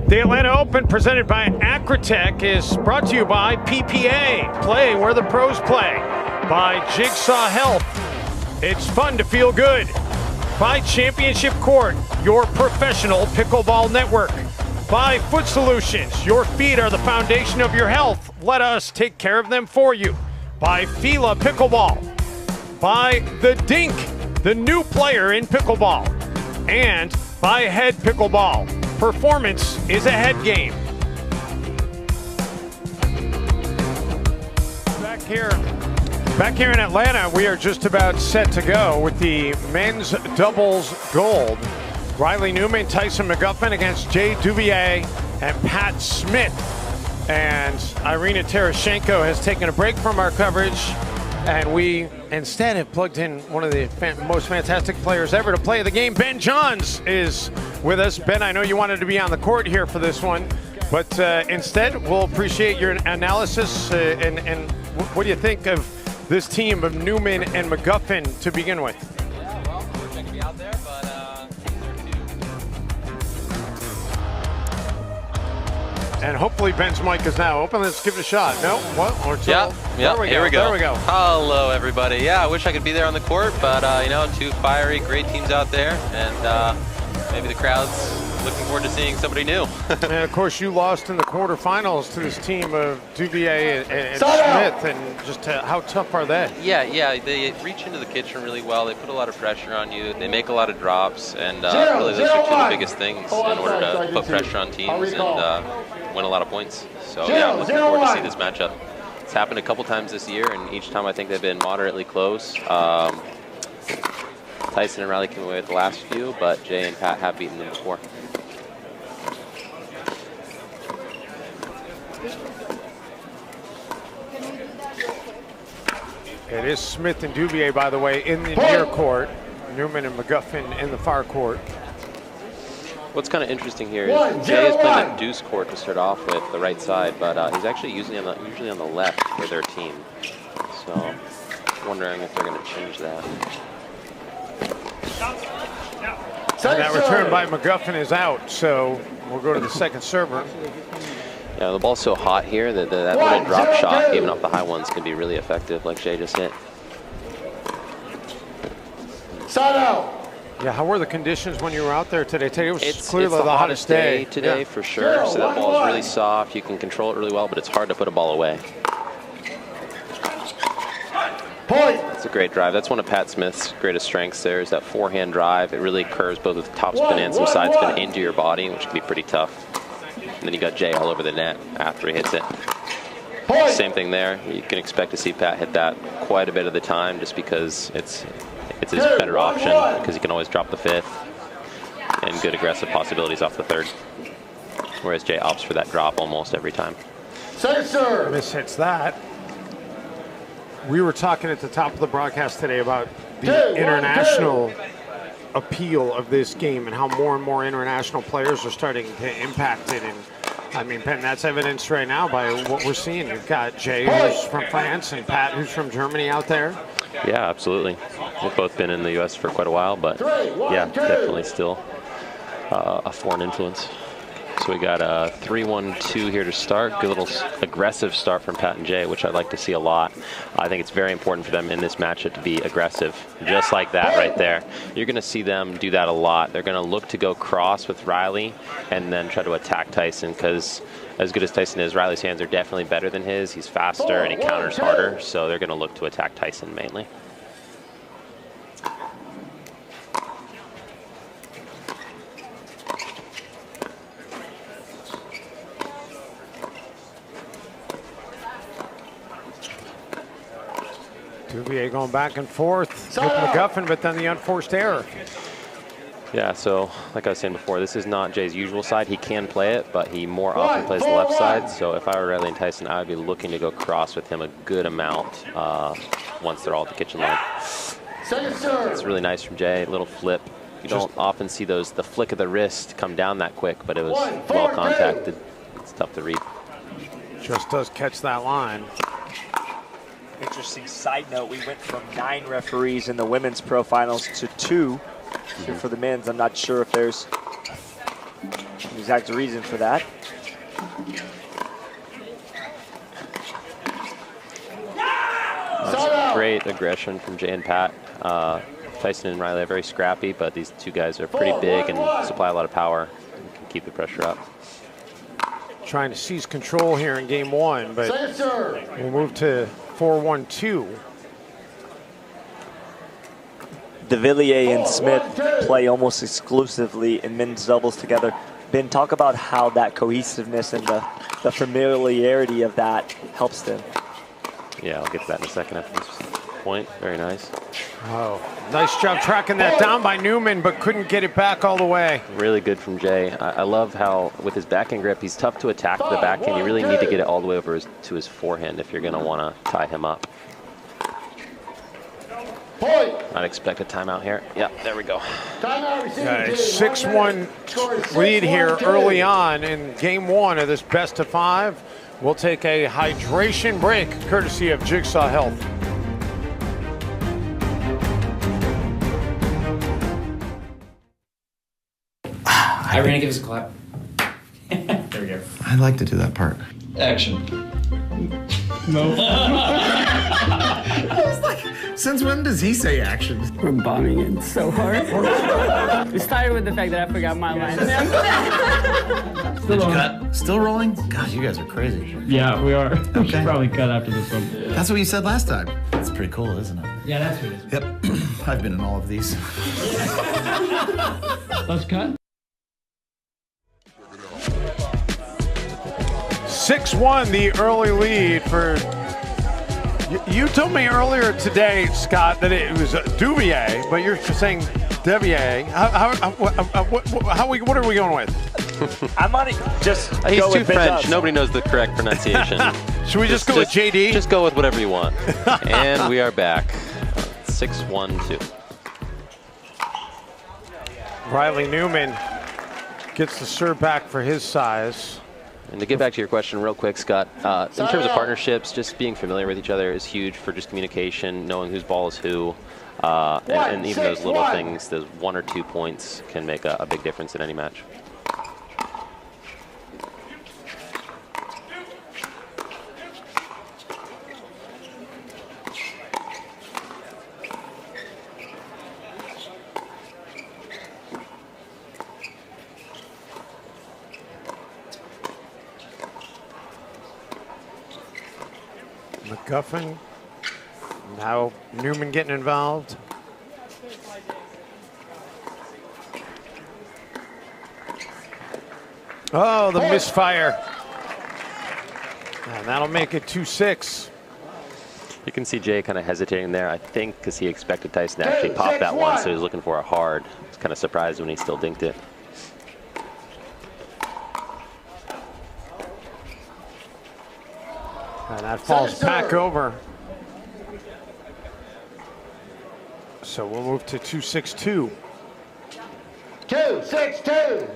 The Atlanta Open, presented by Acrotech, is brought to you by PPA. Play where the pros play. By Jigsaw Health. It's fun to feel good. By Championship Court, your professional pickleball network. By Foot Solutions, your feet are the foundation of your health. Let us take care of them for you. By Fila Pickleball. By The Dink, the new player in pickleball. And by Head Pickleball. Performance is a head game. Back here in Atlanta, we are just about set to go with the men's doubles gold. Riley Newman, Tyson McGuffin against Jay Devilliers and Pat Smith. And Irina Terashenko has taken a break from our coverage, and we instead have plugged in one of the most fantastic players ever to play the game. Ben Johns is with us. Ben, I know you wanted to be on the court here for this one, but instead we'll appreciate your analysis and what do you think of this team of Newman and McGuffin to begin with? Yeah, well, I wish I could be out there, but And hopefully Ben's mic is now open. Let's give it a shot. No? What? Yeah, there we go. There we go. Hello, everybody. Yeah, I wish I could be there on the court, but, you know, two fiery, great teams out there, and maybe the crowd's looking forward to seeing somebody new. And, of course, you lost in the quarterfinals to this team of Devilliers and Smith, and just how tough are they? Yeah, they reach into the kitchen really well. They put a lot of pressure on you. They make a lot of drops, and really those are two of the biggest things in order to put pressure on teams and win a lot of points. So yeah, I'm looking forward to see this matchup. It's happened a couple times this year, and each time I think they've been moderately close. Tyson and Riley came away with the last few, but Jay and Pat have beaten them before. It is Smith and Devilliers, by the way, in the near court. Newman and McGuffin in the far court. What's kind of interesting here is Jay is playing that deuce court to start off with, the right side, but he's actually usually on the left for their team. So, wondering if they're going to change that. And that return by McGuffin is out, so we'll go to the second server. Yeah, the ball's so hot here that that little drop shot, even off the high ones, can be really effective, like Jay just hit. Side out. Yeah, how were the conditions when you were out there today? Today was It's clearly the hottest day today, for sure. So that ball is really soft. You can control it really well, but it's hard to put a ball away. Point. It's a great drive. That's one of Pat Smith's greatest strengths there, is that forehand drive. It really curves both with the top spin and some side spin into your body, which can be pretty tough. And then you got Jay all over the net after he hits it. Point. Same thing there. You can expect to see Pat hit that quite a bit of the time, just because it's his better option, because he can always drop the fifth and good aggressive possibilities off the third. Whereas Jay opts for that drop almost every time. Second serve. Mishits that. We were talking at the top of the broadcast today about the international appeal of this game and how more and more international players are starting to impact it. And I mean, Ben, that's evidenced right now by what we're seeing. You've got Jay, who's from France, and Pat, who's from Germany out there. Yeah, absolutely. They've both been in the U.S. for quite a while, but yeah, definitely still a foreign influence. So we got a 3-1-2 here to start. Good little aggressive start from Pat and Jay, which I'd like to see a lot. I think it's very important for them in this matchup to be aggressive, just like that right there. You're going to see them do that a lot. They're going to look to go cross with Riley and then try to attack Tyson, because as good as Tyson is, Riley's hands are definitely better than his. He's faster and he counters harder, so they're going to look to attack Tyson mainly. Devilliers going back and forth with McGuffin, but then the unforced error. Yeah, so like I was saying before, this is not Jay's usual side. He can play it, but he more often plays the left side. So if I were Riley and Tyson, I would be looking to go cross with him a good amount once they're all at the kitchen line. It's really nice from Jay, a little flip. You don't often see the flick of the wrist come down that quick, but it was well contacted. It's tough to read. Just does catch that line. Interesting side note, we went from 9 referees in the women's pro finals to 2 here for the men's. I'm not sure if there's Exact reason for that. Great aggression from Jay and Pat. Tyson and Riley are very scrappy, but these two guys are pretty big and supply a lot of power and can keep the pressure up. Trying to seize control here in game one, but we'll move to 4-1-2. Devilliers and Smith play almost exclusively in men's doubles together. Ben, talk about how that cohesiveness and the familiarity of that helps them. Yeah, I'll get to that in a second after this point. Very nice. Oh, nice job tracking that down by Newman, but couldn't get it back all the way. Really good from Jay. I love how, with his backhand grip, he's tough to attack with the backhand. You really need to get it all the way over to his forehand if you're going to want to tie him up. I'd expect a timeout here. Yeah, there we go. Got a 6-1 lead here early on in game one of this best of 5. We'll take a hydration break courtesy of Jigsaw Health. Are we gonna give us a clap? There we go. I'd like to do that part. Action. No. I was like, since when does he say action? We're bombing it so hard. It started with the fact that I forgot my line. Did you cut? Still rolling? God, you guys are crazy. Yeah, we are. Okay. We should probably cut after this one. That's what you said last time. That's pretty cool, isn't it? Yeah, that's what it is. Yep. I've been in all of these. Let's cut. 6-1, the early lead for. You told me earlier today, Scott, that it was Devilliers, but you're saying Devilliers. What are we going with? I might just He's go too with French. Nobody knows the correct pronunciation. Should we just go with JD? Just go with whatever you want. And we are back. 6-1-2. Riley Newman gets the serve back for his size. And to get back to your question real quick, Scott, in terms of partnerships, just being familiar with each other is huge for just communication, knowing whose ball is who. And even those little things, those 1 or 2 points can make a big difference in any match. McGuffin. Now Newman getting involved. Oh, the misfire. And that'll make it 2-6. You can see Jay kind of hesitating there, I think, because he expected Tyson to actually pop that one, so he was looking for a hard. I was kind of surprised when he still dinked it. And that falls back over. So we'll move to 2-6-2. 2-6-2.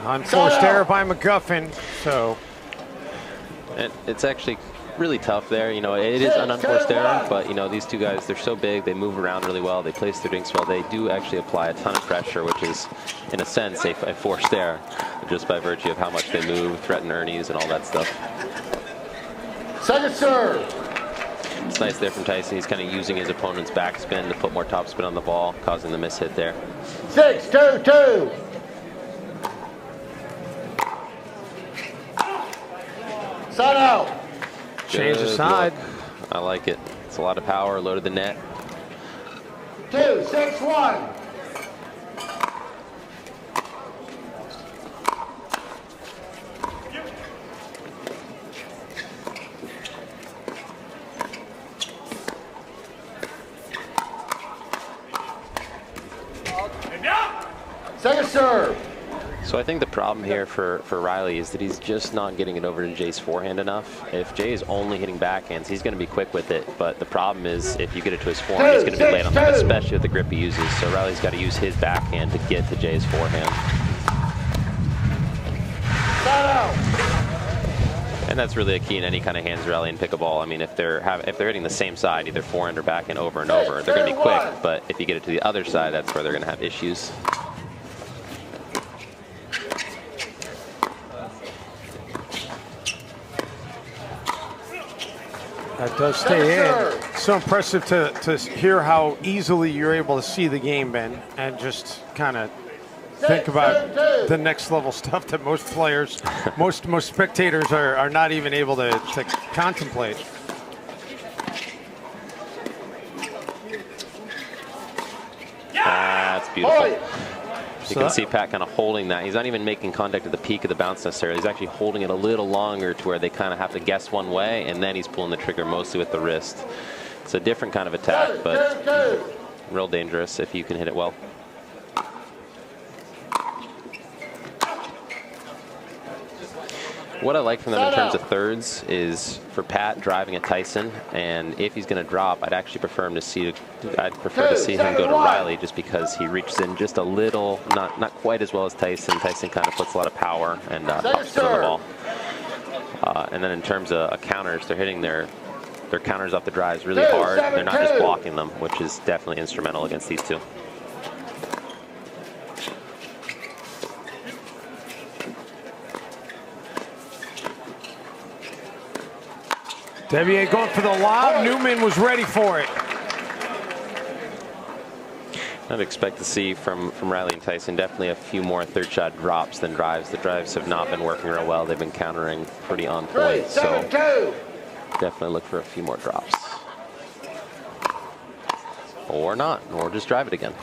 Unforced error by McGuffin. So it's actually really tough there. You know, it is an unforced error, but, you know, these two guys, they're so big, they move around really well, they place their dinks well. They do actually apply a ton of pressure, which is, in a sense, a forced error, just by virtue of how much they move, threaten Ernie's, and all that stuff. Second serve. It's nice there from Tyson. He's kind of using his opponent's backspin to put more topspin on the ball, causing the miss hit there. 6-2-2. Side out. change the side. I like it. It's a lot of power, loaded the net. 2-6-1. Second serve. So I think the problem here for Riley is that he's just not getting it over to Jay's forehand enough. If Jay is only hitting backhands, he's going to be quick with it. But the problem is if you get it to his forehand, he's going to be late on that, especially with the grip he uses. So Riley's got to use his backhand to get to Jay's forehand. And that's really a key in any kind of hands rally in pickleball. I mean, if they're hitting the same side, either forehand or backhand over and over, they're going to be quick. But if you get it to the other side, that's where they're going to have issues. That does stay in. So impressive to hear how easily you're able to see the game, Ben, and just kind of think about the next level stuff that most players, most spectators are not even able to contemplate. That's beautiful. You can see Pat kind of holding that. He's not even making contact at the peak of the bounce necessarily. He's actually holding it a little longer to where they kind of have to guess one way, and then he's pulling the trigger mostly with the wrist. It's a different kind of attack, but real dangerous if you can hit it well. What I like from them in terms of thirds is for Pat driving at Tyson, and if he's going to drop, I'd actually prefer to see him go to Riley just because he reaches in just a little, not quite as well as Tyson. Tyson kind of puts a lot of power and pops it on the ball. And then in terms of counters, they're hitting their counters off the drives really hard. They're not just blocking them, which is definitely instrumental against these two. Devilliers going for the lob. Newman was ready for it. I'd expect to see from Riley and Tyson definitely a few more third shot drops than drives. The drives have not been working real well. They've been countering pretty on point. So definitely look for a few more drops. Or not, or just drive it again.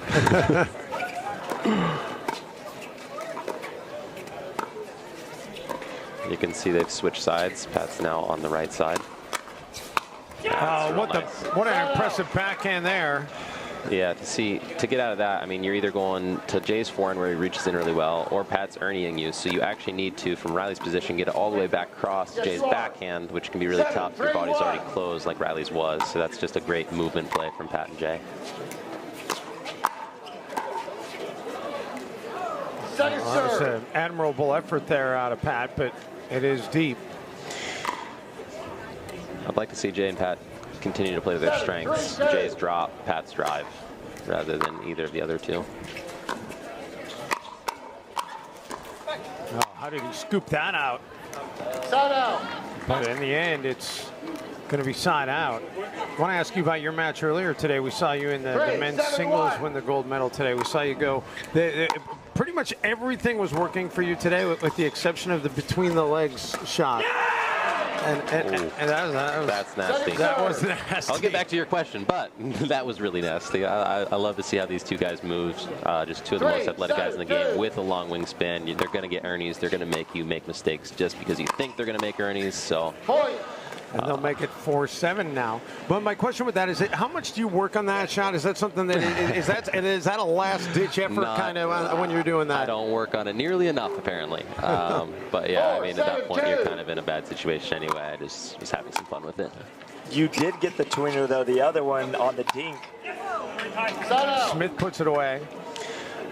You can see they've switched sides. Pat's now on the right side. What an impressive backhand there. Yeah, to get out of that, I mean, you're either going to Jay's forehand where he reaches in really well, or Pat's earning you. So you actually need to, from Riley's position, get it all the way back across Jay's backhand, which can be really tough. Your body's already closed like Riley's was. So that's just a great movement play from Pat and Jay. That was an admirable effort there out of Pat, but it is deep. I'd like to see Jay and Pat continue to play to their strengths. Jay's drop, Pat's drive, rather than either of the other two. Oh, how did he scoop that out? Side out. But in the end, it's going to be side out. I want to ask you about your match earlier today. We saw you in the men's singles win the gold medal today. We saw you go. Pretty much everything was working for you today, with the exception of the between the legs shot. And that's nasty. That was nasty. I'll get back to your question, but that was really nasty. I love to see how these two guys move. Just two of the most athletic guys in the game with a long wingspan. They're going to get earnies. They're going to make you make mistakes just because you think they're going to make earnies. So. And they'll make it 4-7 now. But my question with that is, how much do you work on that shot? Is that something that is that a last-ditch effort kind of when you're doing that? I don't work on it nearly enough, apparently. But yeah, I mean, at that point, you're kind of in a bad situation anyway. I just was having some fun with it. You did get the tweener, though. The other one on the dink. Smith puts it away.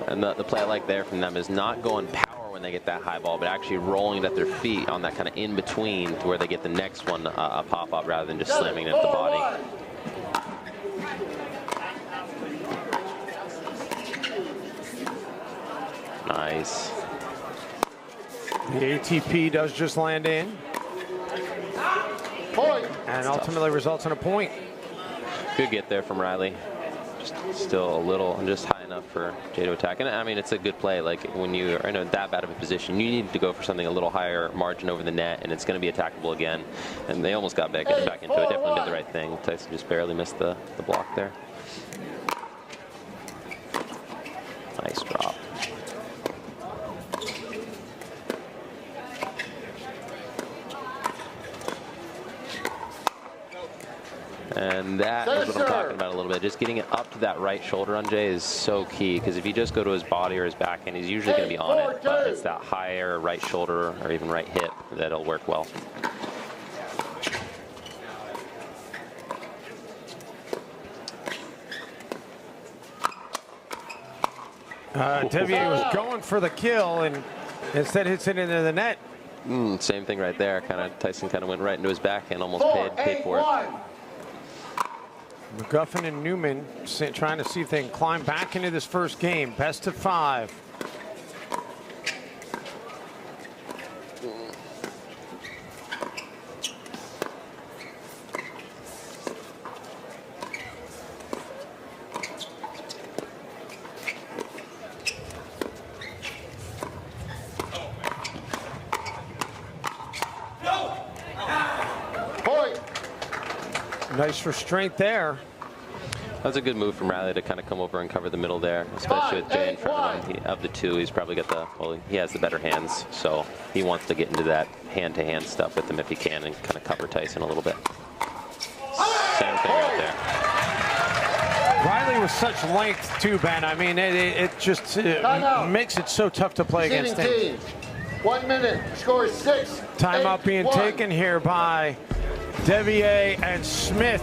And the play I like there from them is not going power when they get that high ball, but actually rolling it at their feet on that kind of in between to where they get the next one a pop up rather than just slamming it at the body. Nice. The ATP does just land in. And ultimately results in a point. Good get there from Riley. Still a little, just high enough for Jay to attack. And I mean, it's a good play. Like when you are in that bad of a position, you need to go for something a little higher margin over the net, and it's going to be attackable again. And they almost got back into it. Definitely did the right thing. Tyson just barely missed the block there. Nice drop. And that is what I'm talking about a little bit. Just getting it up to that right shoulder on Jay is so key, because if you just go to his body or his backhand, he's usually going to be on it. But it's that higher right shoulder or even right hip that'll work well. Devilliers was going for the kill and instead hits it into the net. Same thing right there. Tyson kind of went right into his backhand, almost paid for it. McGuffin and Newman trying to see if they can climb back into this first game. Best of 5. Nice restraint there. That's a good move from Riley to kind of come over and cover the middle there, especially with Jay in front of him. Of the two, he's probably got he has the better hands, so he wants to get into that hand-to-hand stuff with him if he can and kind of cover Tyson a little bit. Same thing right there. Riley with such length too, Ben. I mean, it just makes it so tough to play against him. 1 minute, score is 6. Timeout being taken here by Devilliers and Smith.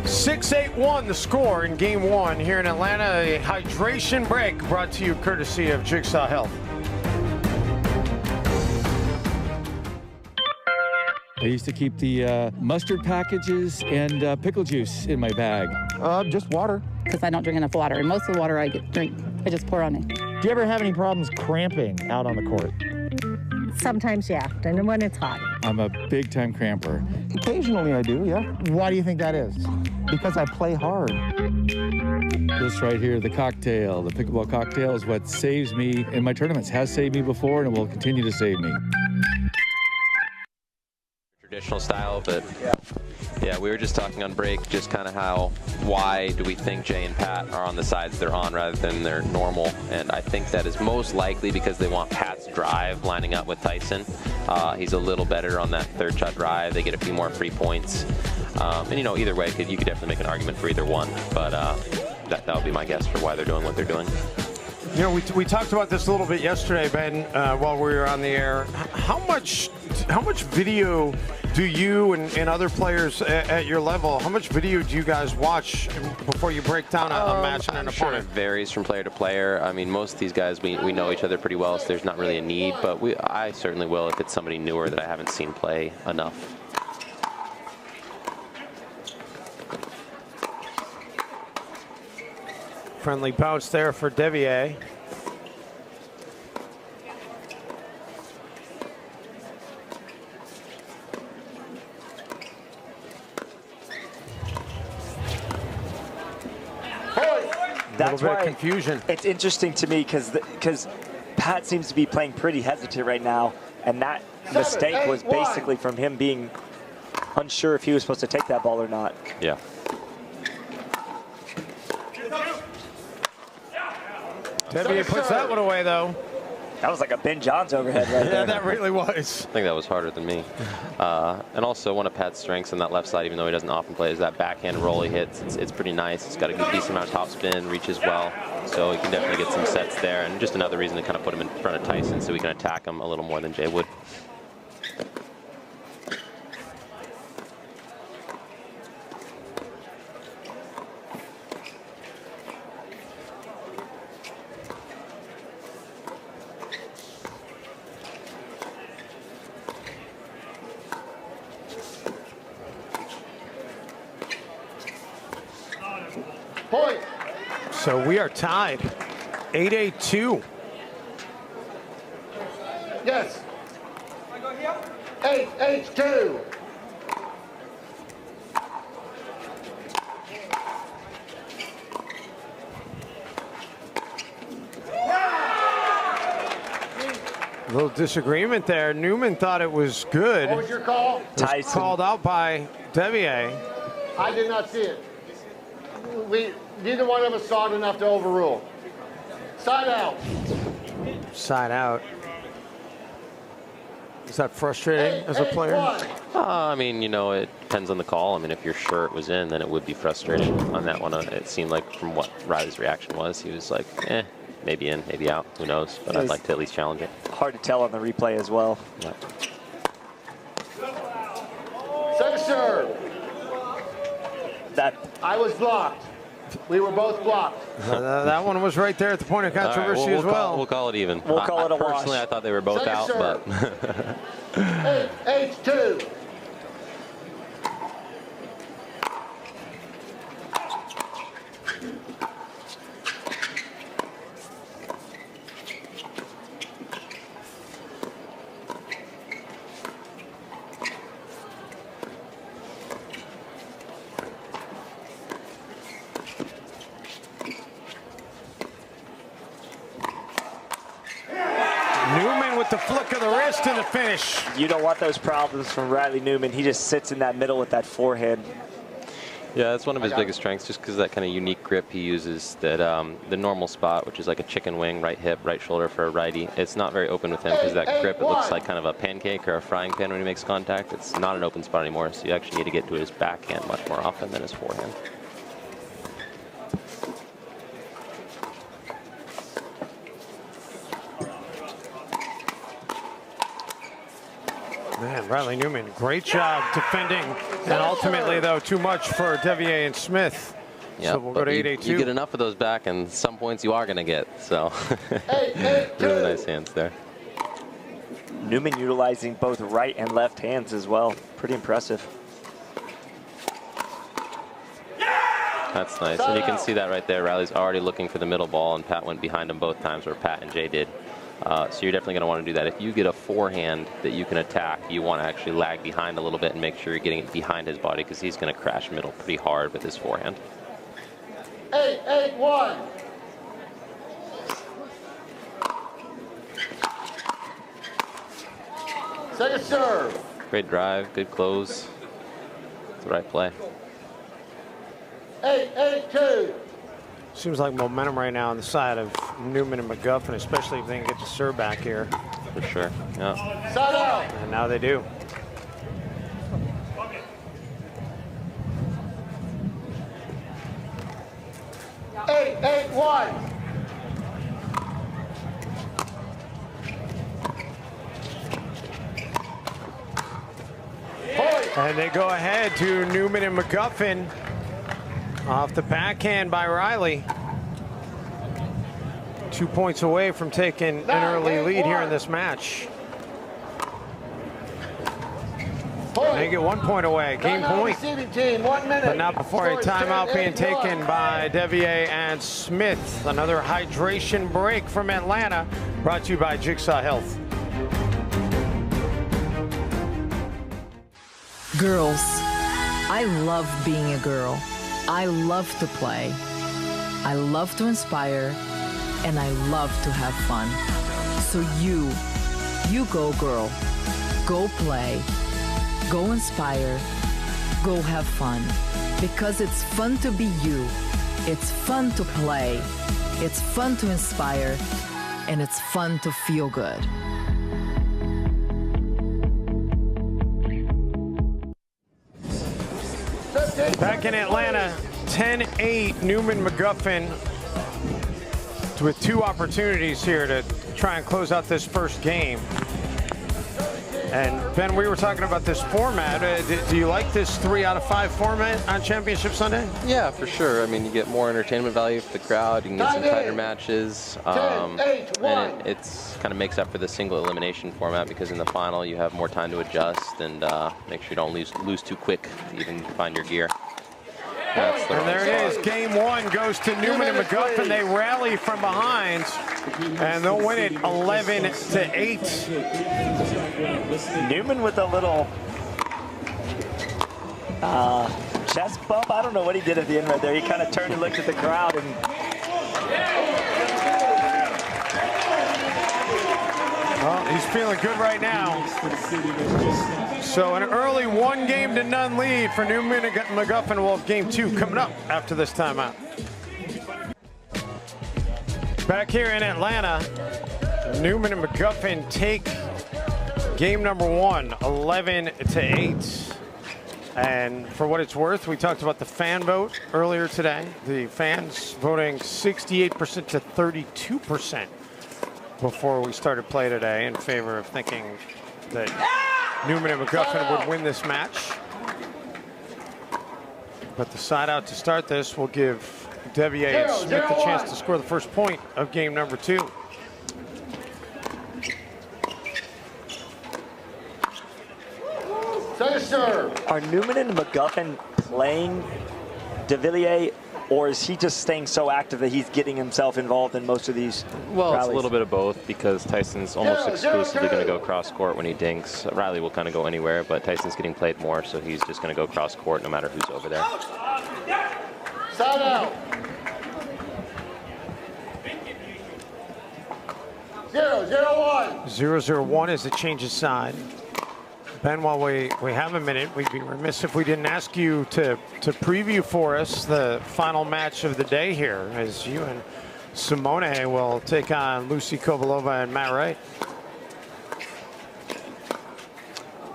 6-8-1 the score in game 1 here in Atlanta. A hydration break brought to you courtesy of Jigsaw Health. I used to keep the mustard packages and pickle juice in my bag. Just water. Because I don't drink enough water, and most of the water I drink, I just pour on me. Do you ever have any problems cramping out on the court? Sometimes, yeah, and when it's hot. I'm a big-time cramper. Occasionally I do, yeah. Why do you think that is? Because I play hard. This right here, the cocktail, the pickleball cocktail, is what saves me in my tournaments. Has saved me before and it will continue to save me. Traditional style, but yeah, we were just talking on break just kind of why do we think Jay and Pat are on the sides they're on rather than their normal, and I think that is most likely because they want Pat's drive lining up with Tyson. He's a little better on that third shot drive. They get a few more free points, and either way you could definitely make an argument for either one, but that would be my guess for why they're doing what they're doing. We talked about this a little bit yesterday, Ben, while we were on the air. How much video do you and other players at your level, how much video do you guys watch before you break down a match and an opponent? Sure, it varies from player to player. I mean, most of these guys, we know each other pretty well, so there's not really a need, but I certainly will if it's somebody newer that I haven't seen play enough. Friendly bounce there for Devilliers. That's why confusion. It's interesting to me because Pat seems to be playing pretty hesitant right now, and that mistake was basically from him being unsure if he was supposed to take that ball or not. Yeah. Devilliers puts that one away, though. That was like a Ben Johns overhead right there. Yeah, that really was. I think that was harder than me. And also one of Pat's strengths on that left side, even though he doesn't often play, is that backhand roll he hits. It's pretty nice. It's got a good decent amount of top spin, reaches well. So he can definitely get some sets there. And just another reason to kind of put him in front of Tyson so we can attack him a little more than Jay would. Point. So we are tied. 8-8-2. Yes. 8-8-2. A little disagreement there. Newman thought it was good. What was your call? Tyson. Called out by Devilliers. I did not see it. Neither one of us saw it enough to overrule. Side out. Side out. Is that frustrating as a player? I mean, you know, it depends on the call. I mean, if you're sure it was in, then it would be frustrating. On that one, it seemed like from what Riley's reaction was, he was like, maybe in, maybe out. Who knows? But I'd like to at least challenge it. Hard to tell on the replay as well. Yeah. Second serve. I was blocked. We were both blocked. That one was right there at the point of controversy we'll as well. We'll call it even. We'll call it a wash. Personally, I thought they were both Second out, serve. but 8-2. Newman with the flick of the wrist and the finish. You don't want those problems from Riley Newman. He just sits in that middle with that forehand. yeah, that's one of his biggest strengths, just because of that kind of unique grip he uses. That the normal spot, which is like a chicken wing, right hip, right shoulder for a righty, it's not very open with him because that grip, it looks like kind of a pancake or a frying pan when he makes contact. It's not an open spot anymore, so you actually need to get to his backhand much more often than his forehand. Man, Riley Newman, great job defending, and ultimately, though, too much for Devilliers and Smith. Yeah, so we'll go to 8-8-2. You get enough of those back, and some points you are going to get. So, really nice hands there. Newman utilizing both right and left hands as well. Pretty impressive. That's nice, and you can see that right there. Riley's already looking for the middle ball, and Pat went behind him both times, where Pat and Jay did. So you're definitely going to want to do that. If you get a forehand that you can attack, you want to actually lag behind a little bit and make sure you're getting it behind his body, because he's going to crash middle pretty hard with his forehand. 8-8-1. Second serve. Great drive, good close. It's the right play. 8-8-2. Seems like momentum right now on the side of Newman and McGuffin, especially if they can get the serve back here. For sure, yeah. Side out. And now they do. Eight, 8-1. And they go ahead to Newman and McGuffin. Off the backhand by Riley. 2 points away from taking an early lead here in this match. They get 1 point away, game point. Team, 1 minute. But not before a timeout being taken by Devilliers and Smith. Another hydration break from Atlanta, brought to you by Jigsaw Health. Girls, I love being a girl. I love to play. I love to inspire. And I love to have fun. So you go girl. Go play. Go inspire. Go have fun. Because it's fun to be you. It's fun to play. It's fun to inspire. And it's fun to feel good. Back in Atlanta, 10-8, Newman McGuffin with 2 opportunities here to try and close out this first game. And Ben, we were talking about this format. Do you like this 3 out of 5 format on Championship Sunday? Yeah, for sure. I mean, you get more entertainment value for the crowd. You can get some tighter matches. And it's kind of makes up for the single elimination format, because in the final you have more time to adjust and make sure you don't lose too quick to even find your gear. And there it is. Game 1 goes to Newman and McGuffin. They rally from behind, and they'll win it 11-8. Newman with a little chest bump. I don't know what he did at the end right there. He kind of turned and looked at the crowd and. Well, he's feeling good right now. So an early 1-0 lead for Newman and McGuffin. We'll have game 2 coming up after this timeout. Back here in Atlanta, Newman and McGuffin take Game number 1, 11-8. And for what it's worth, we talked about the fan vote earlier today. The fans voting 68% to 32% before we started play today in favor of thinking that Newman and McGuffin would win this match. But the side out to start this will give Devilliers and Smith the chance to score the first point of game number 2. Are Newman and McGuffin playing Devilliers, or is he just staying so active that he's getting himself involved in most of these Well, rallies? it's a little bit of both, because Tyson's almost exclusively going to go cross court when he dinks. Riley will kind of go anywhere, but Tyson's getting played more, so he's just going to go cross court no matter who's over there. Side out. 0-0-1. 0-0-1 as it changes side. Ben, while we have a minute, we'd be remiss if we didn't ask you to preview for us the final match of the day here, as you and Simone will take on Lucy Kovalova and Matt Wright.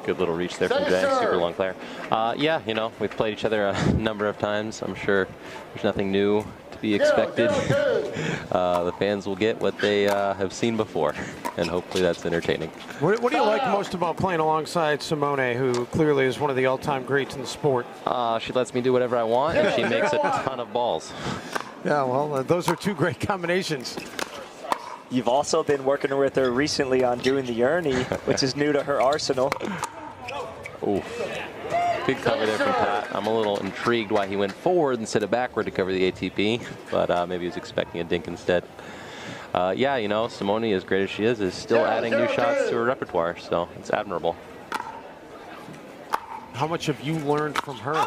Good little reach there from Jay, super long player. Yeah, you know, we've played each other a number of times. I'm sure there's nothing new to be expected. The fans will get what they have seen before, and hopefully that's entertaining. What do you like most about playing alongside Simone, who clearly is one of the all-time greats in the sport? She lets me do whatever I want, and she makes a ton of balls. Yeah, well, those are two great combinations. You've also been working with her recently on doing the Ernie, which is new to her arsenal. Ooh. Good cover there from Pat. I'm a little intrigued why he went forward instead of backward to cover the ATP, but maybe he was expecting a dink instead. Yeah, you know, Simone, as great as she is still adding new shots to her repertoire, so it's admirable. How much have you learned from her? Oh,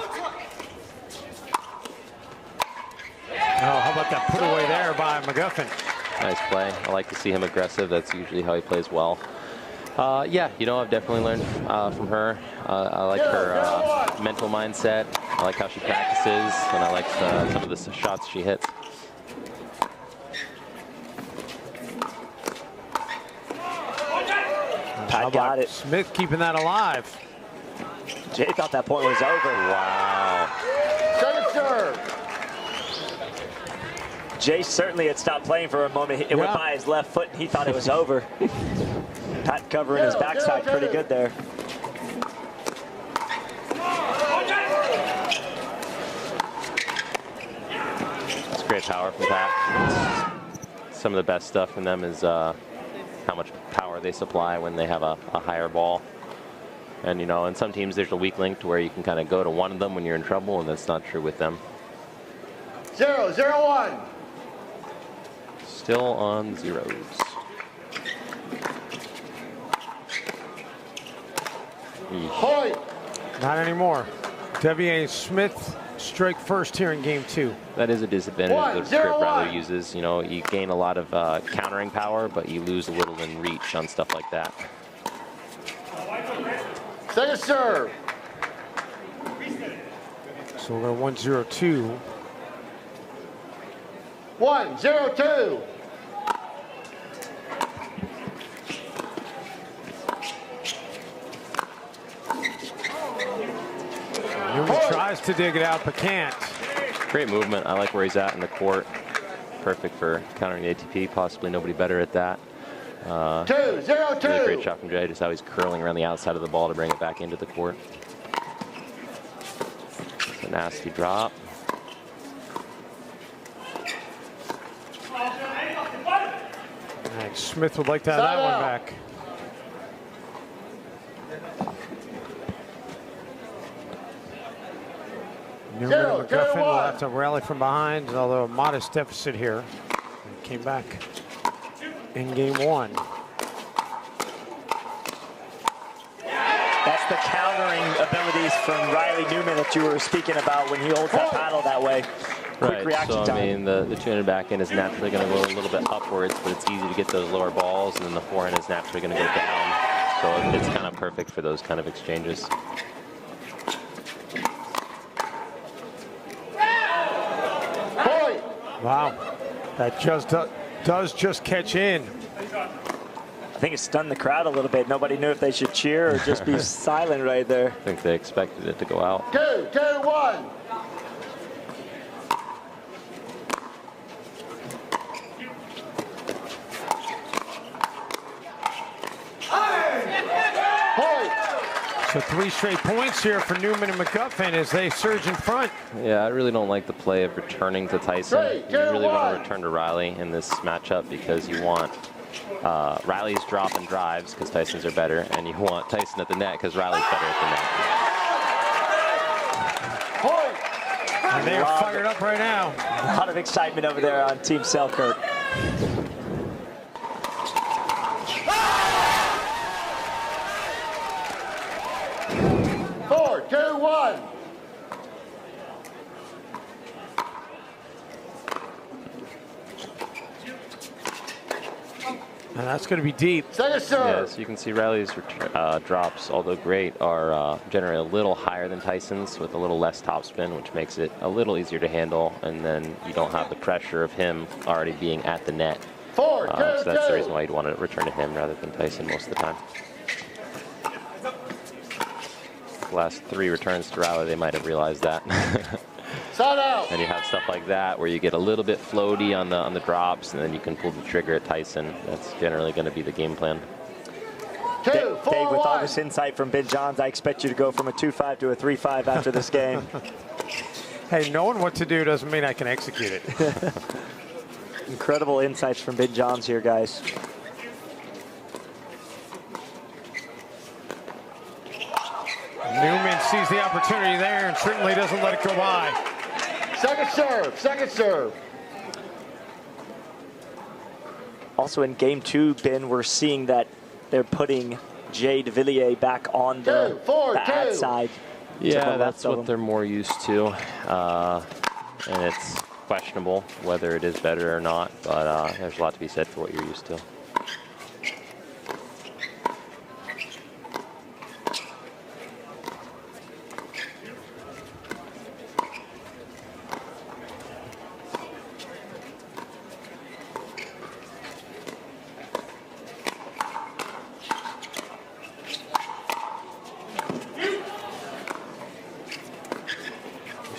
how about that put away there by McGuffin? Nice play. I like to see him aggressive. That's usually how he plays well. Yeah, you know, I've definitely learned from her. I like her mental mindset. I like how she practices, and I like some of the shots she hits. Pat got it. Smith keeping that alive. Jay thought that point was over. Wow. Second serve. Jay certainly had stopped playing for a moment. It went by his left foot, and he thought it was over. Pat covering his backside pretty good there. It's great power from Pat. Some of the best stuff from them is how much power they supply when they have a higher ball. And, you know, in some teams there's a weak link to where you can kind of go to one of them when you're in trouble, and that's not true with them. 0-0-1. Still on zeros. Point. Not anymore. Devilliers Smith strike first here in game 2. That is a disadvantage that Script Riley uses. You know, you gain a lot of countering power, but you lose a little in reach on stuff like that. Second serve. So we're going 1-0-2. 1-0-2. Newman tries to dig it out, but can't. Great movement. I like where he's at in the court. Perfect for countering the ATP. Possibly nobody better at that. 2-0-2. Really great shot from Jay. Just how he's curling around the outside of the ball to bring it back into the court. It's a nasty drop. And Smith would like to have that one back. Newman and McGuffin will have to rally from behind, although a modest deficit here. He came back in game 1. That's the countering abilities from Riley Newman that you were speaking about when he holds that paddle that way. Quick reaction time. I mean, the two-handed backhand is naturally going to go a little bit upwards, but it's easy to get those lower balls, and then the forehand is naturally going to go down. So it's kind of perfect for those kind of exchanges. Wow, that just does just catch in. I think it stunned the crowd a little bit. Nobody knew if they should cheer or just be silent right there. I think they expected it to go out. 2, 2, 1. So 3 straight points here for Newman and McGuffin as they surge in front. Yeah, I really don't like the play of returning to Tyson. You really want to return to Riley in this matchup because you want Riley's drop and drives because Tyson's are better, and you want Tyson at the net because Riley's better at the net. And they are fired up right now. A lot of excitement over there on Team Selkirk. 4, 2, 1. And that's going to be deep. Second serve. Yeah, so you can see Riley's drops, although great, are generally a little higher than Tyson's with a little less topspin, which makes it a little easier to handle, and then you don't have the pressure of him already being at the net. 4, 2, So that's 2. the reason why you'd want to return to him rather than Tyson most of the time. The last 3 returns to Riley, they might have realized that. Side out. And you have stuff like that where you get a little bit floaty on the drops, and then you can pull the trigger at Tyson. That's generally going to be the game plan. 2, 4, Dave, with all 1. this insight from Ben Johns, I expect you to go from a 2-5 to a 3-5 after this game. Hey, knowing what to do doesn't mean I can execute it. Incredible insights from Ben Johns here, guys. Newman sees the opportunity there and certainly doesn't let it go by. Second serve. Second serve. Also in game 2, Ben, we're seeing that they're putting Jay Devilliers back on the 2, 4, bad 2. side. Yeah, that's what they're more used to. And it's questionable whether it is better or not, but there's a lot to be said for what you're used to.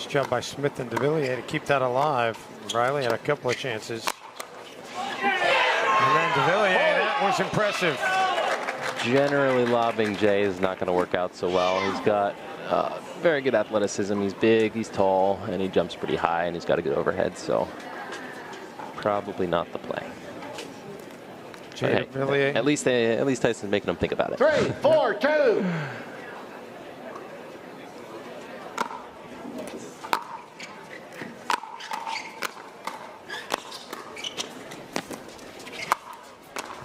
Job by Smith and Devilliers to keep that alive. Riley had a couple of chances. And then Devilliers, that was impressive. Generally, lobbing Jay is not going to work out so well. He's got very good athleticism. He's big, he's tall, and he jumps pretty high, and he's got a good overhead, so probably not the play. Jay Devilliers. At least Tyson's making him think about it. 3, 4, 2.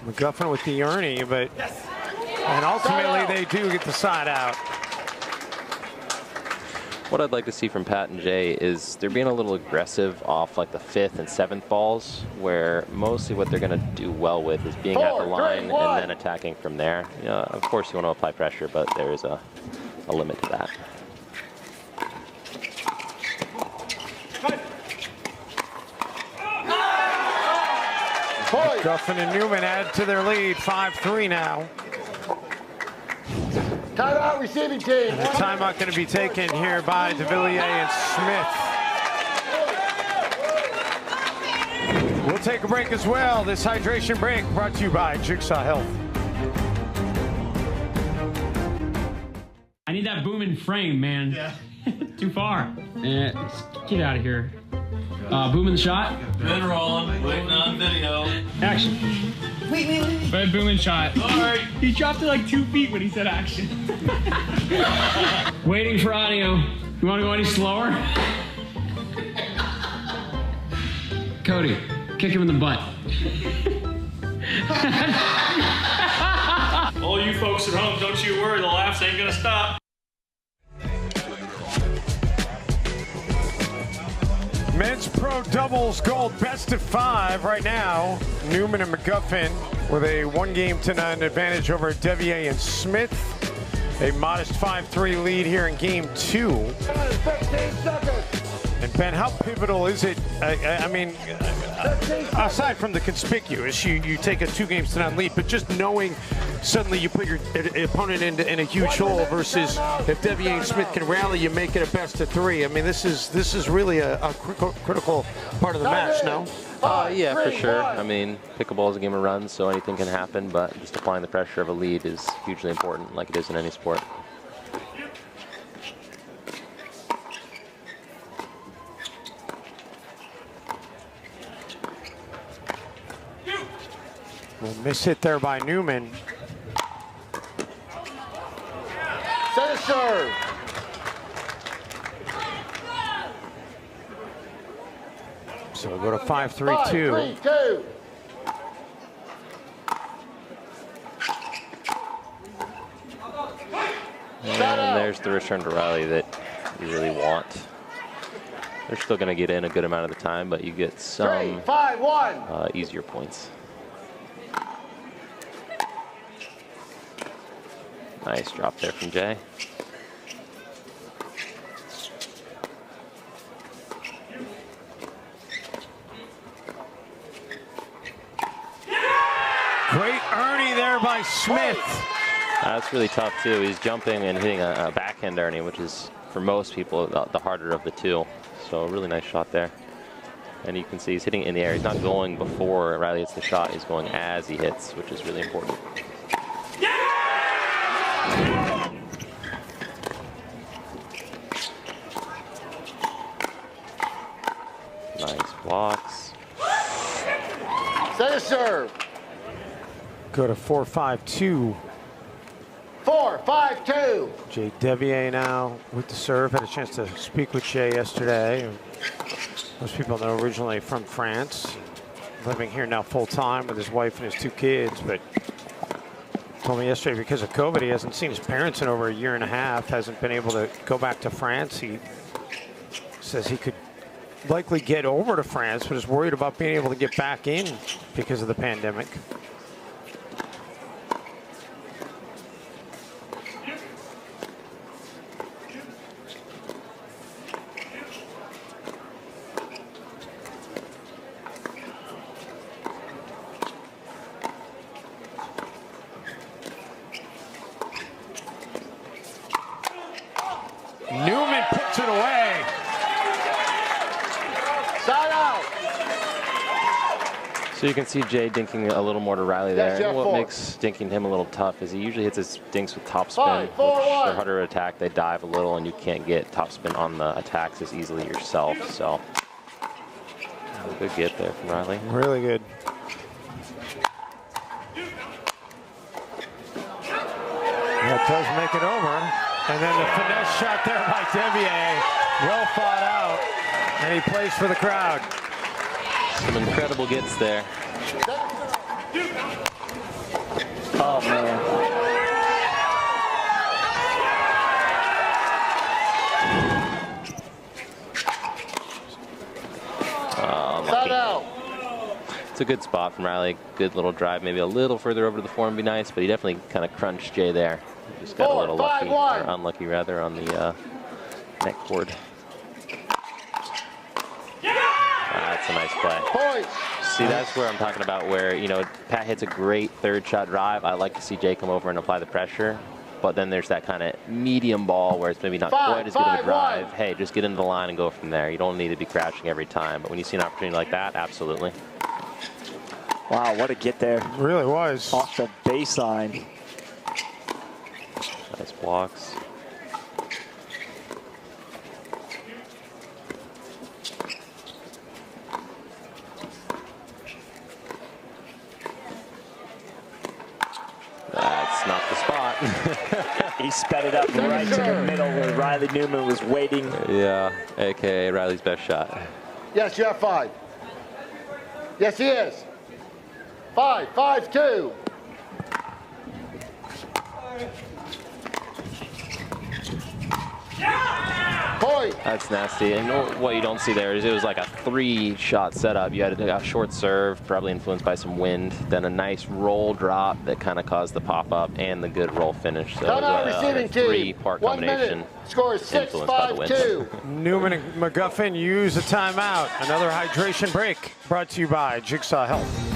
McGuffin with the Ernie, but and ultimately they do get the side out. What I'd like to see from Pat and Jay is they're being a little aggressive off like the 5th and 7th balls, where mostly what they're going to do well with is being at the line and then attacking from there. You know, of course you want to apply pressure, but there is a limit to that. McGuffin and Newman add to their lead, 5-3 now. Timeout, receiving team. And a timeout going to be taken here by Devilliers and Smith. We'll take a break as well. This hydration break brought to you by Jigsaw Health. I need that booming frame, man. Yeah. Too far. Get out of here. Booming the shot. Been rolling, waiting on video. Action. Wait. Red booming shot. Sorry. He dropped it like 2 feet when he said action. Waiting for audio. You want to go any slower? Cody, kick him in the butt. All you folks at home, don't you worry, the laughs ain't gonna stop. Men's Pro Doubles Gold best of 5 right now. Newman and McGuffin with a 1-game-to-none advantage over Devilliers and Smith. A modest 5-3 lead here in game 2. 15 seconds. And Ben, how pivotal is it? I mean, aside from the conspicuous, you take a 2 games to none lead, but just knowing suddenly you put your opponent in a huge hole versus if Devilliers and Smith can rally, you make it a best of 3. I mean, this is really a critical part of the match, no? Yeah, for sure. I mean, pickleball is a game of runs, so anything can happen, but just applying the pressure of a lead is hugely important, like it is in any sport. Well, miss hit there by Newman. Set a serve. So we'll go to 5-3-2. 5-3-2. And there's the return to rally that you really want. They're still going to get in a good amount of the time, but you get some 3-5-1. easier points. Nice drop there from Jay. Great Ernie there by Smith. That's really tough too. He's jumping and hitting a backhand Ernie, which is for most people the harder of the 2. So a really nice shot there. And you can see he's hitting it in the air. He's not going before Riley hits the shot. He's going as he hits, which is really important. Nice blocks. Set a serve. Go to 4-5-2. 4-5-2. Jay Devilliers now with the serve. Had a chance to speak with Jay yesterday. Most people know originally from France. Living here now full time with his wife and his 2 kids, but told me yesterday because of COVID he hasn't seen his parents in over a year and a half, hasn't been able to go back to France. He says he could likely get over to France, but is worried about being able to get back in because of the pandemic. Newman puts it away. Side out. So you can see Jay dinking a little more to Riley there. Yes, And what 4. makes dinking him a little tough is he usually hits his dinks with topspin, 5, which 4, 1. they're harder to attack. They dive a little, and you can't get topspin on the attacks as easily yourself. So a good get there from Riley. Really good. That does make it over. And then the finesse shot there by Devilliers. Well thought out. And he plays for the crowd. Some incredible gets there. Oh, man. Side out. It's a good spot from Riley. Good little drive. Maybe a little further over to the form would be nice, but he definitely kind of crunched Jay there. Just got 4, a little 5, lucky, 1. or unlucky rather, on the neck cord. That's a nice play. Points. See, that's where I'm talking about where, you know, Pat hits a great 3rd shot drive. I like to see Jay come over and apply the pressure. But then there's that kind of medium ball where it's maybe not quite as good of a drive. Hey, just get into the line and go from there. You don't need to be crashing every time. But when you see an opportunity like that, absolutely. Wow, what a get there. It really was. Off the baseline. Nice blocks. That's not the spot. He sped it up right to the middle where Riley Newman was waiting. Yeah, a.k.a. Riley's best shot. Yes, you have 5. Yes, he is. 5-5-2. Points. That's nasty. And what you don't see there is it was like a 3-shot setup. You had a short serve, probably influenced by some wind, then a nice roll drop that kind of caused the pop-up and the good roll finish. So it was a 3-part combination. Score is 6-5-2. Newman and McGuffin use a timeout. Another hydration break brought to you by Jigsaw Health.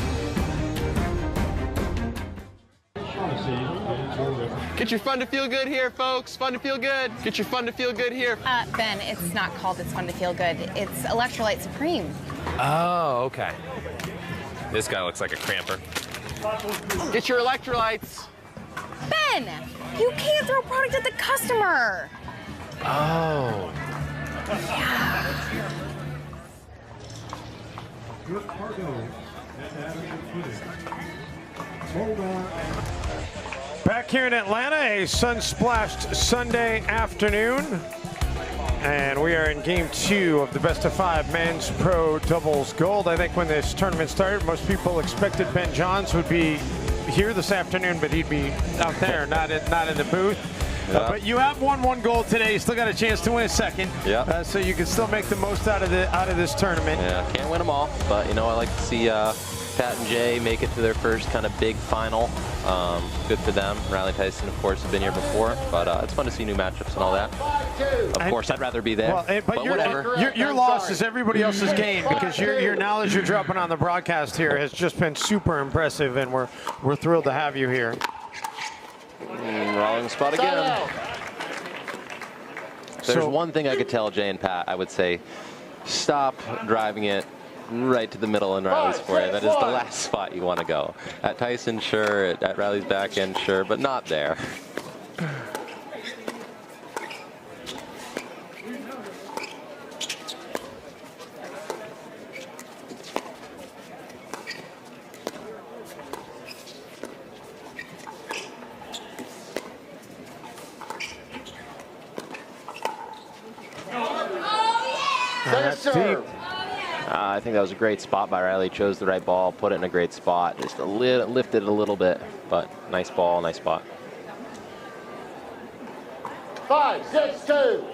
Get your fun to feel good here, folks. Fun to feel good. Get your fun to feel good here. Ben, it's not called It's Fun to Feel Good. It's Electrolyte Supreme. Oh, okay. This guy looks like a cramper. Get your electrolytes. Ben, you can't throw product at the customer. Oh. Back here in Atlanta, a sun-splashed Sunday afternoon. And we are in game 2 of the best-of-5 men's pro doubles gold. I think when this tournament started, most people expected Ben Johns would be here this afternoon, but he'd be out there, not in the booth. Yeah. But you have won 1 gold today. You still got a chance to win a second. Yeah. So you can still make the most out of this tournament. Yeah, can't win them all, but you know I like to see Pat and Jay make it to their first kind of big final. Good for them. Riley Tyson, of course, have been here before, but it's fun to see new matchups and all that. Of course, I'd rather be there, well, but whatever. Your loss is everybody else's gain because your knowledge you're dropping on the broadcast here has just been super impressive, and we're thrilled to have you here. Wrong spot again. If there's one thing I could tell Jay and Pat, I would say stop driving it right to the middle in Riley's forehand. That is the last spot you want to go. At Tyson, sure. At Riley's back end, sure, but not there. That's deep. I think that was a great spot by Riley. Chose the right ball, put it in a great spot. Just lifted it a little bit, but nice ball, nice spot. 5-6-2.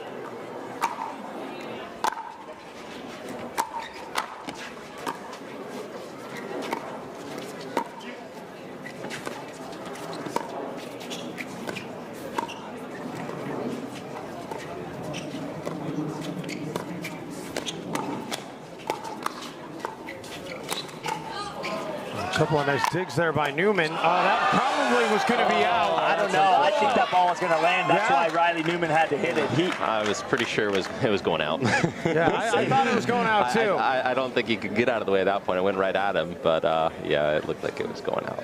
A couple of nice digs there by Newman. That probably was going to be out. I don't know. I think that ball was going to land. That's why Riley Newman had to hit it. I was pretty sure it was going out. Yeah, I thought it was going out too. I don't think he could get out of the way at that point. It went right at him, but yeah, it looked like it was going out.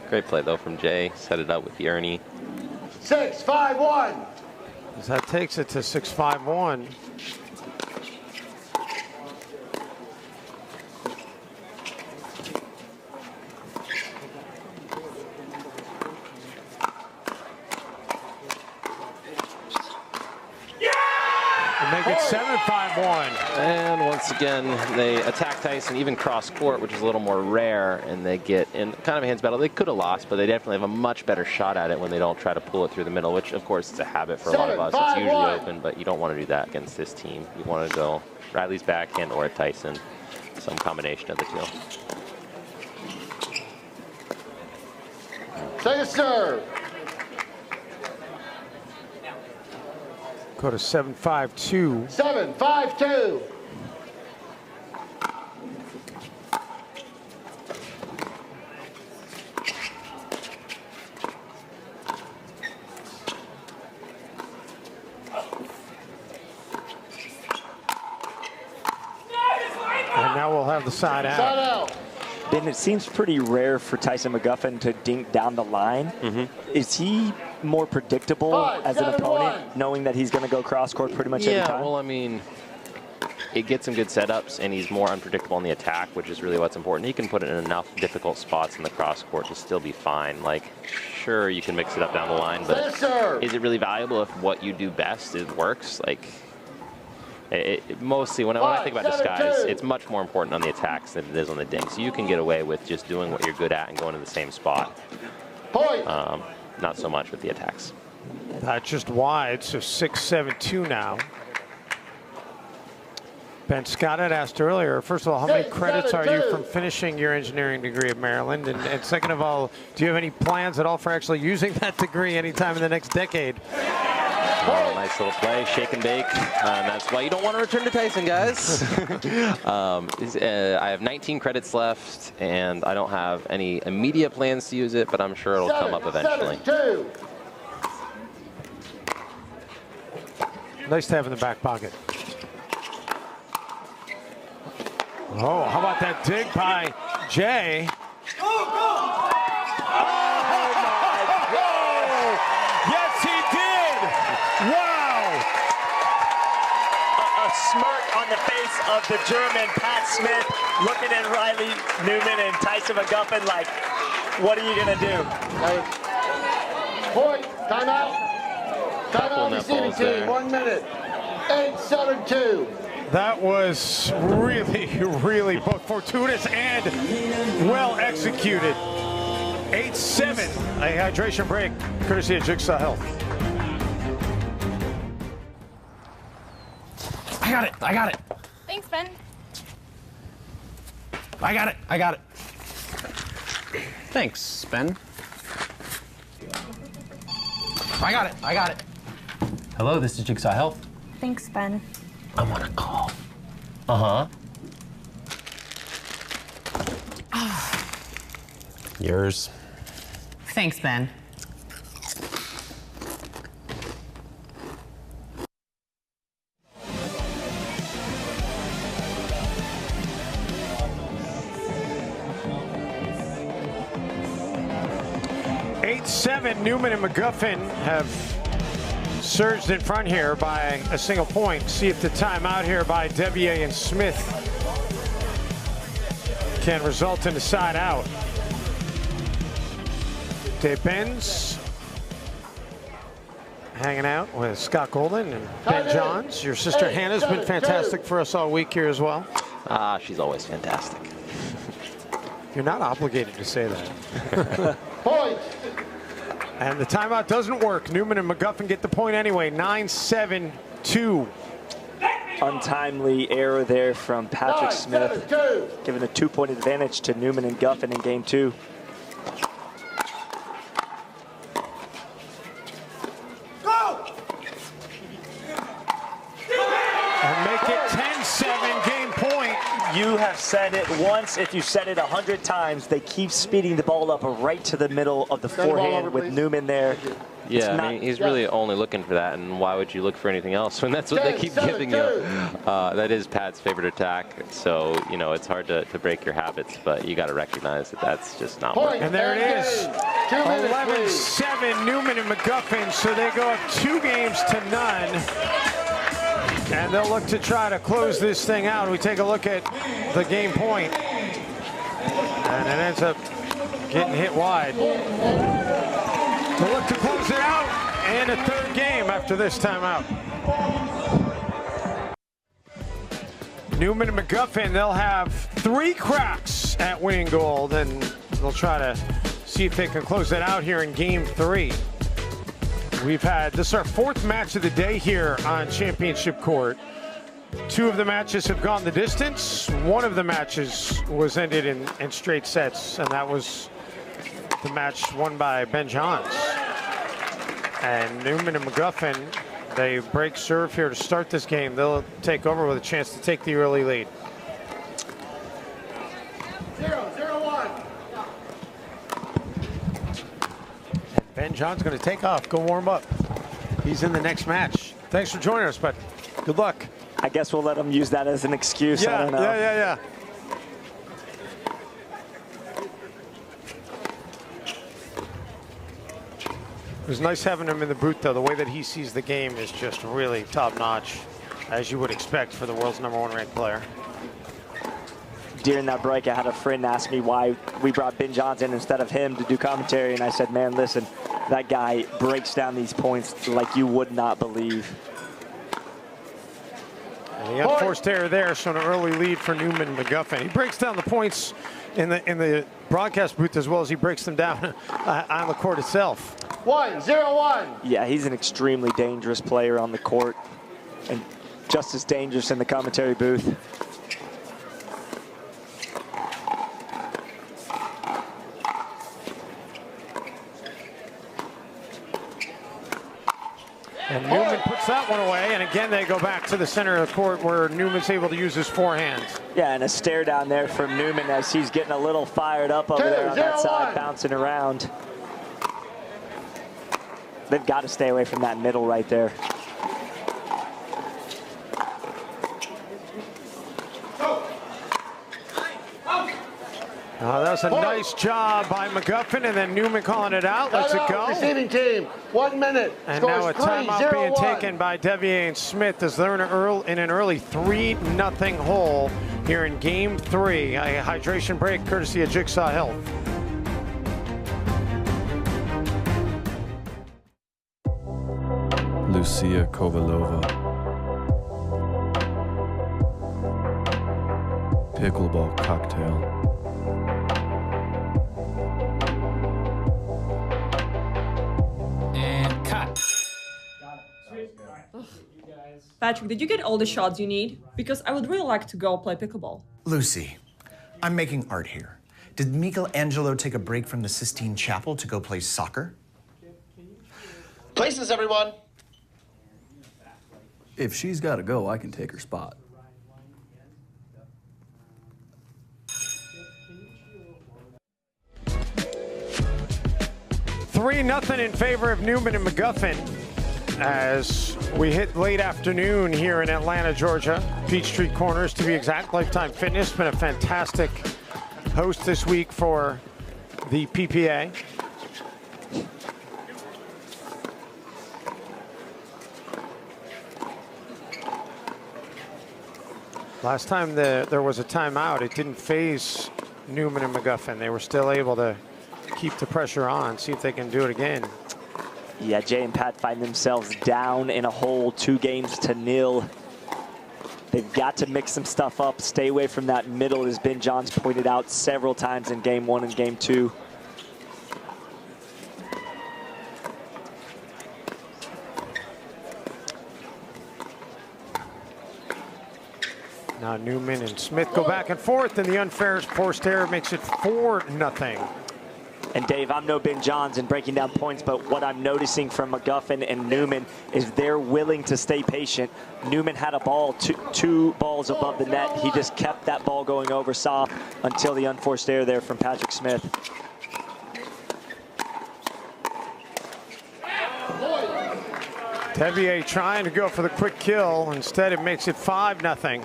Great play though from Jay. Set it up with the Ernie. 6-5-1. That takes it to 6-5-1. Make it 7-5-1. And once again, they attack Tyson, even cross court, which is a little more rare, and they get in kind of a hands battle. They could have lost, but they definitely have a much better shot at it when they don't try to pull it through the middle, which of course is a habit for a lot of us. It's usually open, but you don't want to do that against this team. You want to go Riley's backhand or Tyson, some combination of the two. Take a serve. Go to 7-5-2. 7-5-2. And now we'll have the side out. Side out. Ben, it seems pretty rare for Tyson McGuffin to dink down the line. Is he more predictable as an opponent, knowing that he's going to go cross court pretty much every time? Yeah, well, I mean, it gets him good setups, and he's more unpredictable in the attack, which is really what's important. He can put it in enough difficult spots in the cross court to still be fine. Like, sure, you can mix it up down the line, but is it really valuable if what you do best works? Like, mostly, when I think about this guy, it's much more important on the attacks than it is on the dinks. You can get away with just doing what you're good at and going to the same spot. Not so much with the attacks. Just wide, so 6-7-2 now. Ben Scott had asked earlier, first of all, how many credits are you 7-2. from finishing your engineering degree at Maryland? And second of all, do you have any plans at all for actually using that degree anytime in the next decade? Oh, nice little play, shake and bake. That's why you don't want to return to Tyson, guys. I have 19 credits left, and I don't have any immediate plans to use it, but I'm sure it'll come up eventually. 7-2. Nice to have in the back pocket. Oh, how about that dig by Jay? Yes, he did! Wow! A smirk on the face of the German Pat Smith, looking at Riley Newman and Tyson McGuffin like, what are you going to do? Point. Timeout. Timeout. Receiving team. 1 minute. 8-7-2. That was really both fortuitous and well executed. 8-7, a hydration break, courtesy of Jigsaw Health. I got it. Thanks, Ben. I got it. Thanks, Ben. I got it. Hello, this is Jigsaw Health. Thanks, Ben. I'm on a call. Uh-huh. Yours. Thanks, Ben. Newman and McGuffin have surged in front here by a single point. See if the timeout here by Devilliers and Smith can result in a side out. Dave Benz hanging out with Scott Golden and Ben Johns. Your sister Hannah's been fantastic for us all week here as well. She's always fantastic. You're not obligated to say that. Point. And the timeout doesn't work. Newman and McGuffin get the point anyway. 9-7-2. Untimely error there from Patrick Smith, giving a 2-point advantage to Newman and Guffin in game 2. And make it 10-7, game point. You have said it once. If you said it 100 times, they keep speeding the ball up right to the middle of the forehand with Newman there. Yeah, I mean, he's really only looking for that, and why would you look for anything else when that's what they keep giving you? That is Pat's favorite attack, so, you know, it's hard to break your habits, but you got to recognize that that's just not working. And there it is, 11-7, Newman and McGuffin, so they go up 2 games to none. And they'll look to try to close this thing out. We take a look at the game point, and it ends up getting hit wide. To look to close it out, and a 3rd game after this timeout. Newman and McGuffin, they'll have 3 cracks at winning gold, and they'll try to see if they can close it out here in game 3. This is our 4th match of the day here on Championship Court. 2 of the matches have gone the distance. 1 of the matches was ended in straight sets, and that was the match won by Ben Johns. And Newman and McGuffin, they break serve here to start this game. They'll take over with a chance to take the early lead. 0-0-1. And Ben Johns going to take off, go warm up. He's in the next match. Thanks for joining us, bud. Good luck. I guess we'll let him use that as an excuse. Yeah, I don't know. yeah. It was nice having him in the booth, though. The way that he sees the game is just really top-notch, as you would expect for the world's #1 ranked player. During that break, I had a friend ask me why we brought Ben Johns in instead of him to do commentary, and I said, man, listen, that guy breaks down these points like you would not believe. And the unforced error there, showing an early lead for Newman and McGuffin. He breaks down the points in the broadcast booth as well as he breaks them down on the court itself. 1-0-1. Yeah, he's an extremely dangerous player on the court. And just as dangerous in the commentary booth. And Newman puts that one away, and again they go back to the center of the court where Newman's able to use his forehands. Yeah, and a stare down there from Newman as he's getting a little fired up over there on that side, bouncing around. They've got to stay away from that middle right there. That was a nice job by McGuffin, and then Newman calling it out. Lets it go. Receiving team, 1 minute. And now a timeout being taken by Devilliers and Smith as they're in an early 3-0 hole here in Game 3. A hydration break courtesy of Jigsaw Health. Lucia Kovalova. Pickleball cocktail. And cut. Patrick, did you get all the shots you need? Because I would really like to go play pickleball. Lucy, I'm making art here. Did Michelangelo take a break from the Sistine Chapel to go play soccer? Places, everyone. If she's got to go, I can take her spot. Three 0 in favor of Newman and McGuffin as we hit late afternoon here in Atlanta, Georgia. Peachtree Corners, to be exact. Lifetime Fitness been a fantastic host this week for the PPA. Last time there was a timeout, it didn't phase Newman and McGuffin. They were still able to keep the pressure on, see if they can do it again. Yeah, Jay and Pat find themselves down in a hole, 2-0. They've got to mix some stuff up, stay away from that middle, as Ben Johns pointed out several times in Game 1 and Game 2. Now Newman and Smith go back and forth, and the unfair forced error makes it 4-0. And Dave, I'm no Ben Johns in breaking down points, but what I'm noticing from McGuffin and Newman is they're willing to stay patient. Newman had a ball, two balls above the net. He just kept that ball going over soft until the unforced error there from Patrick Smith. Devilliers trying to go for the quick kill. Instead, it makes it 5-0.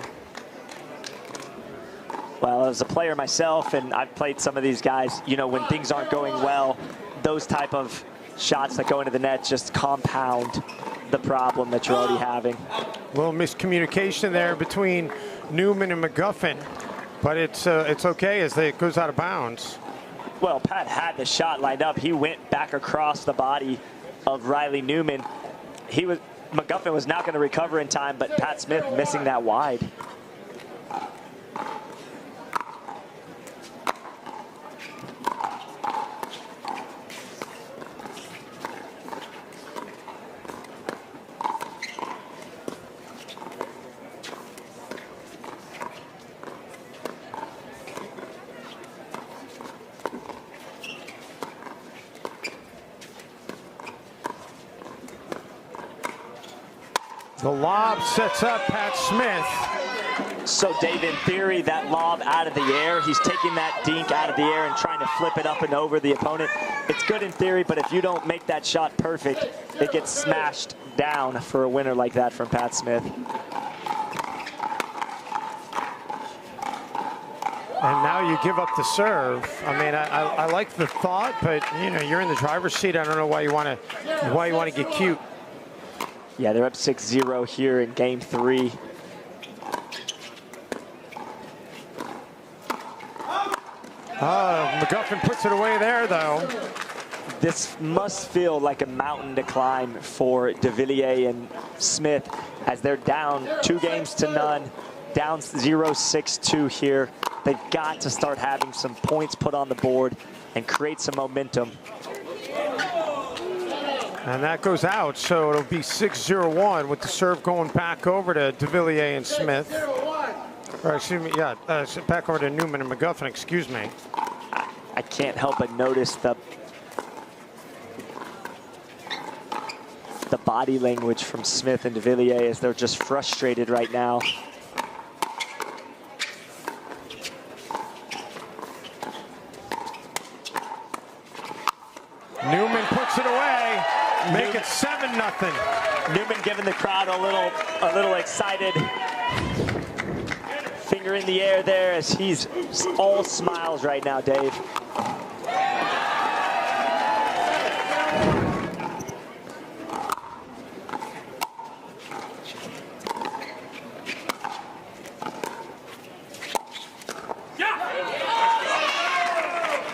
Well, as a player myself, and I've played some of these guys, you know, when things aren't going well, those type of shots that go into the net just compound the problem that you're already having. A little miscommunication there between Newman and McGuffin, but it's okay as it goes out of bounds. Well, Pat had the shot lined up. He went back across the body of Riley Newman. McGuffin was not going to recover in time, but Pat Smith missing that wide. The lob sets up Pat Smith. So, Dave, in theory, that lob out of the air, he's taking that dink out of the air and trying to flip it up and over the opponent. It's good in theory, but if you don't make that shot perfect, it gets smashed down for a winner like that from Pat Smith. And now you give up the serve. I mean, I like the thought, but you know, you're in the driver's seat. I don't know why you want to get cute. Yeah, they're up 6-0 here in Game 3. McGuffin puts it away there, though. This must feel like a mountain to climb for Devilliers and Smith as they're down 2-0, down 0-6-2 here. They've got to start having some points put on the board and create some momentum. And that goes out, so it'll be 6-0-1 with the serve going back over to Devilliers and Smith. Or excuse me, yeah, back over to Newman and McGuffin, excuse me. I can't help but notice the body language from Smith and Devilliers as they're just frustrated right now. Newman puts it away. Make it 7-0. Newman giving the crowd a little excited. Finger in the air there as he's all smiles right now, Dave.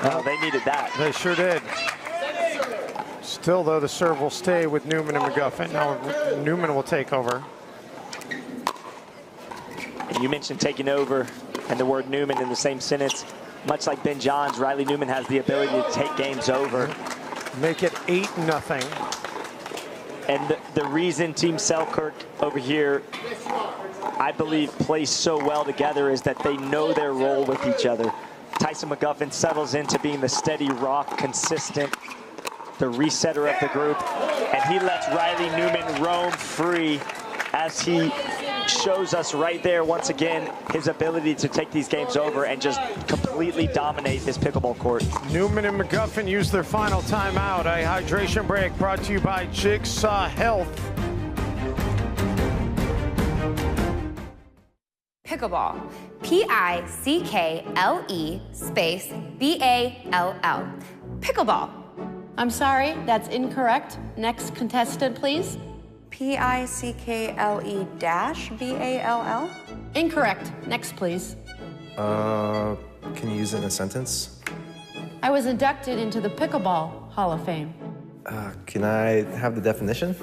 Oh, they needed that. They sure did. Still, though, the serve will stay with Newman and McGuffin. Now Newman will take over. And you mentioned taking over and the word Newman in the same sentence. Much like Ben Johns, Riley Newman has the ability to take games over. Make it 8-0. And the reason Team Selkirk over here, I believe, plays so well together is that they know their role with each other. Tyson McGuffin settles into being the steady rock, consistent, the resetter of the group, and he lets Riley Newman roam free as he shows us right there once again his ability to take these games over and just completely dominate this pickleball court. Newman and McGuffin use their final timeout. A hydration break brought to you by Jigsaw Health. Pickleball. P-I-C-K-L-E space B-A-L-L. Pickleball. I'm sorry, that's incorrect. Next contestant, please. P-I-C-K-L-E dash B-A-L-L? Incorrect. Next, please. Can you use it in a sentence? I was inducted into the Pickleball Hall of Fame. Can I have the definition?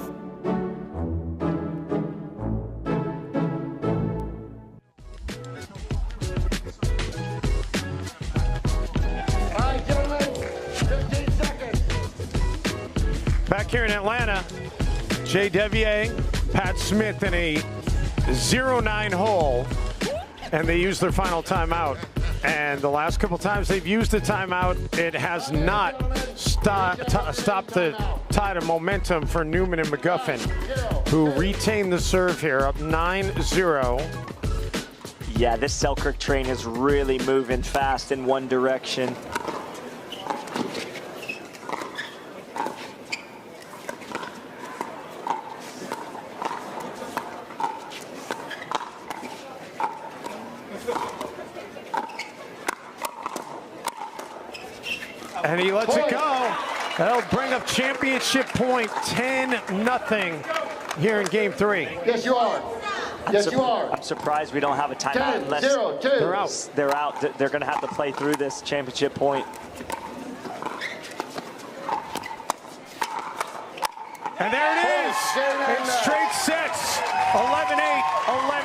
Back here in Atlanta, Jay Devilliers, Pat Smith in a 0-9 hole, and they use their final timeout. And the last couple times they've used a timeout, it has not stopped the tide of momentum for Newman and McGuffin, who retain the serve here, up 9-0. Yeah, this Selkirk train is really moving fast in one direction. And he lets it go. That'll bring up championship point, 10-0 here in game 3. Yes, you are. Yes, you are. I'm surprised we don't have a timeout unless 10-0-2. they're out. They're out. They're going to have to play through this championship point. And there it is. In straight sets, 11-8,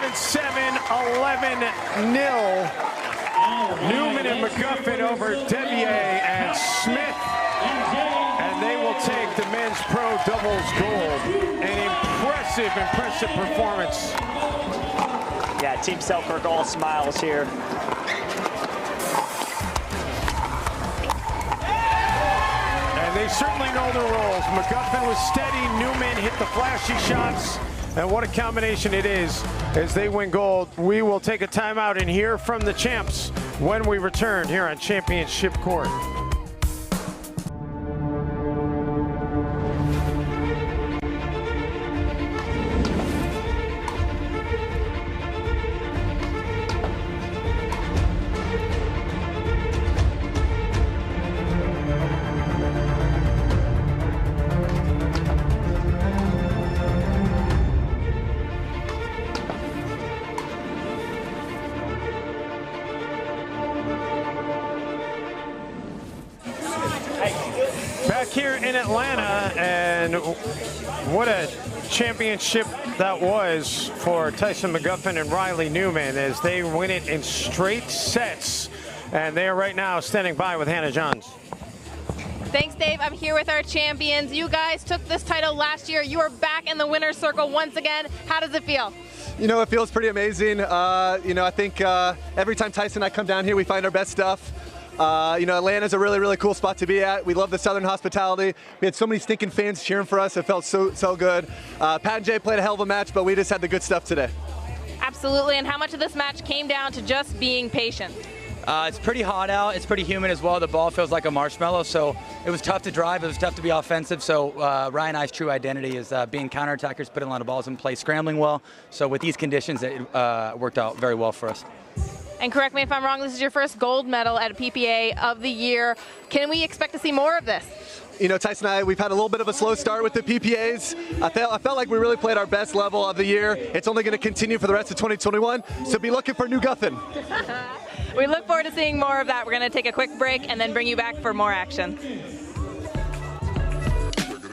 11-7, 11-0. Newman and McGuffin over Devilliers and Smith. And they will take the men's pro doubles gold. An impressive performance. Yeah, Team Selkirk all smiles here. And they certainly know their roles. McGuffin was steady, Newman hit the flashy shots. And what a combination it is as they win gold. We will take a timeout and hear from the champs when we return here on Championship Court. Back here in Atlanta, and what a championship that was for Tyson McGuffin and Riley Newman as they win it in straight sets. And they are right now standing by with Hannah Johns. Thanks, Dave. I'm here with our champions. You guys took this title last year. You are back in the winner's circle once again. How does it feel? You know, it feels pretty amazing. You know, I think every time Tyson and I come down here, we find our best stuff. You know, Atlanta's a really, really cool spot to be at. We love the Southern hospitality. We had so many stinking fans cheering for us. It felt so good. Pat and Jay played a hell of a match, but we just had the good stuff today. Absolutely. And how much of this match came down to just being patient? It's pretty hot out. It's pretty humid as well. The ball feels like a marshmallow, so it was tough to drive. It was tough to be offensive. So Ryan and I's true identity is being counterattackers, putting a lot of balls in play, scrambling well. So with these conditions, it worked out very well for us. And correct me if I'm wrong, this is your first gold medal at a PPA of the year. Can we expect to see more of this? You know, Tyson and I, we've had a little bit of a slow start with the PPAs. I felt like we really played our best level of the year. It's only going to continue for the rest of 2021, so be looking for new Guffin. We look forward to seeing more of that. We're going to take a quick break and then bring you back for more action.